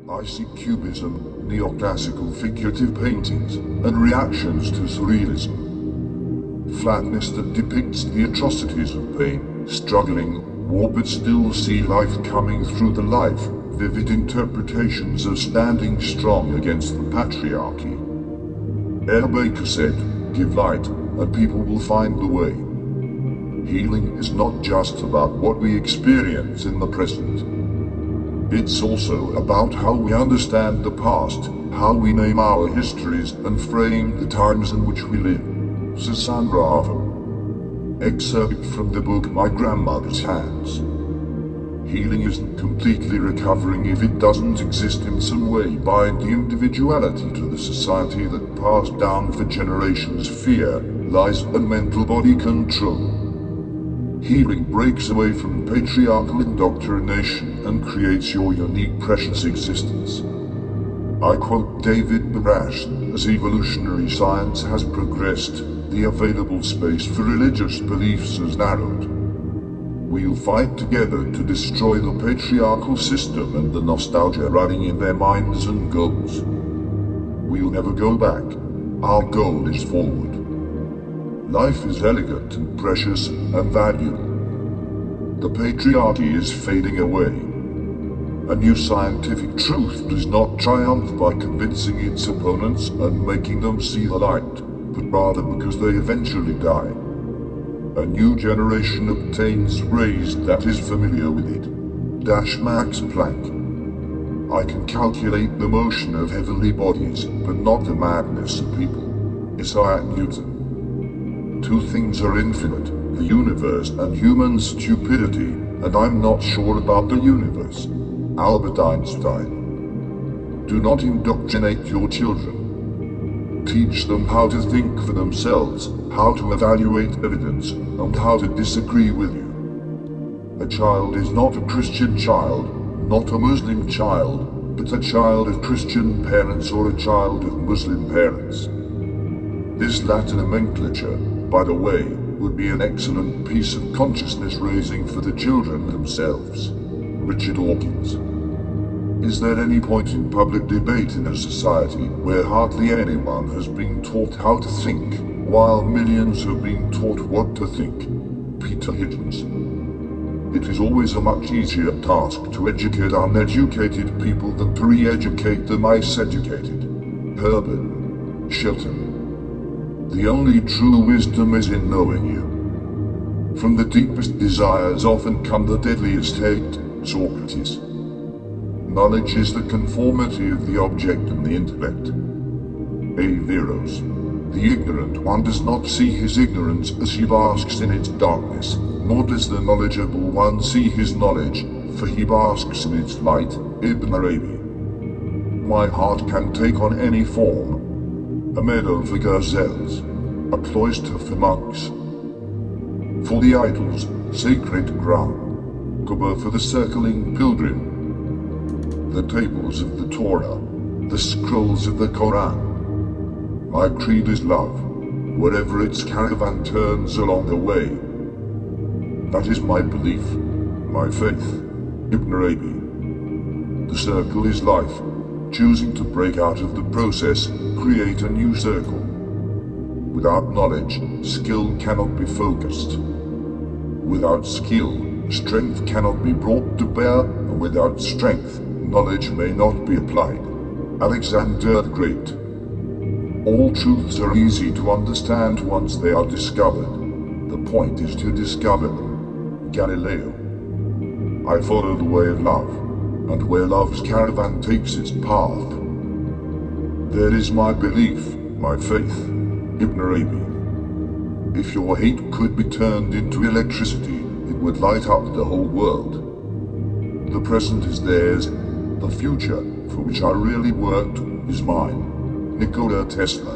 I see cubism, neoclassical figurative paintings, and reactions to surrealism. Flatness that depicts the atrocities of pain, struggling, war, but still see life coming through the life, vivid interpretations of standing strong against the patriarchy. Ed Baker said, "Give light, and people will find the way." Healing is not just about what we experience in the present. It's also about how we understand the past, how we name our histories and frame the times in which we live. Susan Bravo. Excerpt from the book My Grandmother's Hands. Healing isn't completely recovering if it doesn't exist in some way bind the individuality to the society that passed down for generations fear, lies and mental body control. Healing breaks away from patriarchal indoctrination and creates your unique precious existence. I quote David Barash, "As evolutionary science has progressed, the available space for religious beliefs has narrowed. We'll fight together to destroy the patriarchal system and the nostalgia running in their minds and goals. We'll never go back. Our goal is forward. Life is elegant and precious and valuable. The patriarchy is fading away. A new scientific truth does not triumph by convincing its opponents and making them see the light, but rather because they eventually die. A new generation obtains rays that is familiar with it. Max Planck. I can calculate the motion of heavenly bodies, but not the madness of people. Isaiah Newton. Two things are infinite, the universe and human stupidity, and I'm not sure about the universe. Albert Einstein. Do not indoctrinate your children. Teach them how to think for themselves, how to evaluate evidence, and how to disagree with you. A child is not a Christian child, not a Muslim child, but a child of Christian parents or a child of Muslim parents. This Latin nomenclature, by the way, would be an excellent piece of consciousness raising for the children themselves. Richard Dawkins. Is there any point in public debate in a society where hardly anyone has been taught how to think, while millions have been taught what to think? Peter Higgins. It is always a much easier task to educate uneducated people than to re-educate the miseducated. Herbert Shelton. The only true wisdom is in knowing you. From the deepest desires often come the deadliest hate, Socrates. Knowledge is the conformity of the object and the intellect. Averroes. The ignorant one does not see his ignorance as he basks in its darkness, nor does the knowledgeable one see his knowledge, for he basks in its light. Ibn Arabi. My heart can take on any form. A meadow for gazelles, a cloister for monks. For the idols, sacred ground, Kaaba for the circling pilgrim. The tables of the Torah, the scrolls of the Koran. My creed is love, wherever its caravan turns along the way. That is my belief, my faith. Ibn Arabi. The circle is life. Choosing to break out of the process, create a new circle. Without knowledge, skill cannot be focused. Without skill, strength cannot be brought to bear, and without strength, knowledge may not be applied. Alexander the Great. All truths are easy to understand once they are discovered. The point is to discover them. Galileo. I follow the way of love, and where love's caravan takes its path, there is my belief, my faith. Ibn Arabi. If your hate could be turned into electricity, it would light up the whole world. The present is theirs, the future, for which I really worked, is mine. Nikola Tesla.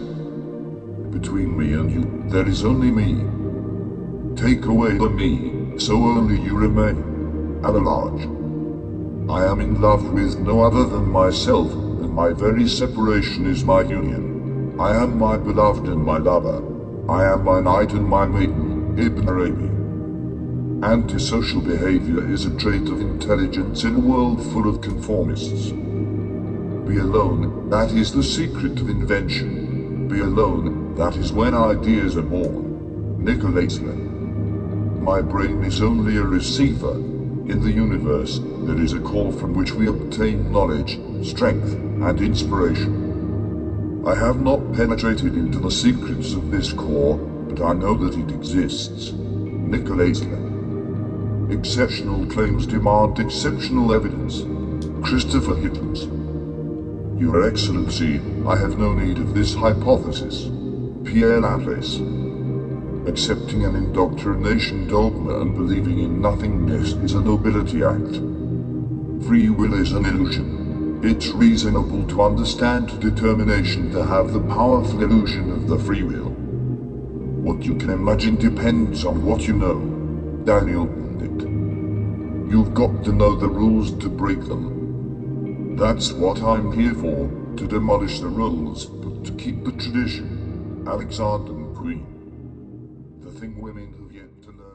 Between me and you, there is only me. Take away the me, so only you remain. Alalaj. I am in love with no other than myself, and my very separation is my union. I am my beloved and my lover. I am my knight and my maiden. Ibn Arabi. Antisocial behavior is a trait of intelligence in a world full of conformists. Be alone, that is the secret of invention. Be alone, that is when ideas are born. Nikola Tesla. My brain is only a receiver. In the universe, there is a core from which we obtain knowledge, strength, and inspiration. I have not penetrated into the secrets of this core, but I know that it exists. Nikola Tesla. Exceptional claims demand exceptional evidence. Christopher Hitchens. Your Excellency, I have no need of this hypothesis. Pierre Atlas. Accepting an indoctrination dogma and believing in nothingness is a nobility act. Free will is an illusion. It's reasonable to understand determination to have the powerful illusion of the free will. What you can imagine depends on what you know. Daniel Benedict. You've got to know the rules to break them. That's what I'm here for, to demolish the rules, but to keep the tradition. Alexander McQueen. The thing women have yet to learn.